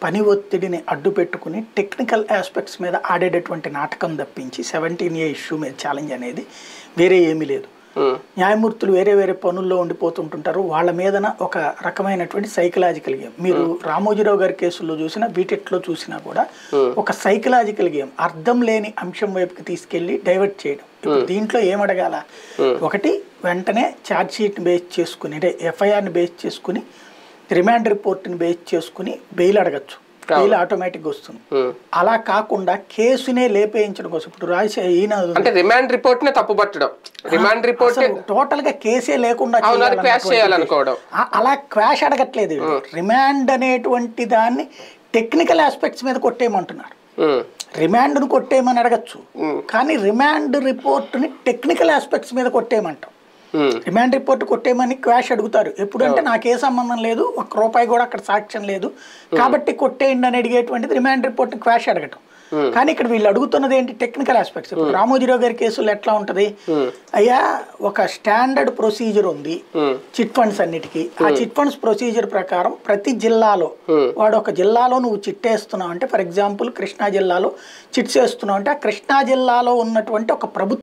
పని ఒత్తిడిని అడ్డుపెట్టుకుని technical aspects మీద ఆడేటటువంటి నాటకం తప్పించి 17A ఇష్యూ మీద ఛాలెంజ్ అనేది వేరే ఏమీ లేదు. న్యాయమూర్తులు వేరే వేరే పనుల్లో ఉండిపోతుంటుంటారు. వాళ్ళ మీదన ఒక రకమైనటువంటి సైకలాజికల్ గేమ్. మీరు రామోజీరావు గారి కేసుల్లో చూసినా వీటిలో చూసినా కూడా ఒక సైకలాజికల్ గేమ్, అర్థం లేని అంశం వైపుకి తీసుకెళ్లి డైవర్ట్ చేయడం. ఇప్పుడు దీంట్లో ఏమడగాల, ఒకటి వెంటనే ఛార్జ్ షీట్ని బేస్ చేసుకుని, అంటే ఎఫ్ఐఆర్ని బేస్ చేసుకుని, రిమాండ్ రిపోర్ట్ని బేస్ చేసుకుని బెయిల్ అడగచ్చు. బెయిల్ ఆటోమేటిక్ వస్తుంది. అలా కాకుండా కేసునే లేపేయించడం కోసం ఇప్పుడు ఈయన రిమాండ్ రిపోర్ట్ నే తప్పుపట్టడం, రిమాండ్ రిపోర్ట్ టోటల్ గా కేసే లేకుండా అలా క్వాష్ అడగట్లేదు. రిమాండ్ అనేటువంటి దాన్ని టెక్నికల్ ఆస్పెక్ట్స్ మీద కొట్టేయమంటున్నారు. రిమాండ్ ను కొట్టేయమని అడగచ్చు, కానీ రిమాండ్ రిపోర్ట్ ని టెక్నికల్ ఆస్పెక్ట్స్ మీద కొట్టేయమంటాం. రిమాండ్ రిపోర్ట్ కొట్టేయమని క్వాష్ అడుగుతారు. ఎప్పుడంటే నాకే సంబంధం లేదు, ₹1 కూడా అక్కడ సాక్ష్యం లేదు కాబట్టి కొట్టేయండి అని అడిగేటువంటిది రిమాండ్ రిపోర్ట్ క్వాష్ అడగటం. కానీ ఇక్కడ వీళ్ళు అడుగుతున్నది ఏంటి, టెక్నికల్ ఆస్పెక్ట్స్. ఇప్పుడు రామోజీరావు గారి కేసులు ఎట్లా ఉంటది, అయ్యా ఒక స్టాండర్డ్ ప్రొసీజర్ ఉంది చిట్ ఫండ్స్ అన్నిటికీ. ఆ చిట్ ఫండ్స్ ప్రొసీజర్ ప్రకారం ప్రతి జిల్లాలో వాడు ఒక జిల్లాలో నువ్వు చిట్టేస్తున్నావు అంటే, ఫర్ ఎగ్జాంపుల్ కృష్ణా జిల్లాలో చిట్స్ వేస్తున్నావు అంటే, ఆ కృష్ణా జిల్లాలో ఉన్నటువంటి ఒక ప్రభుత్వం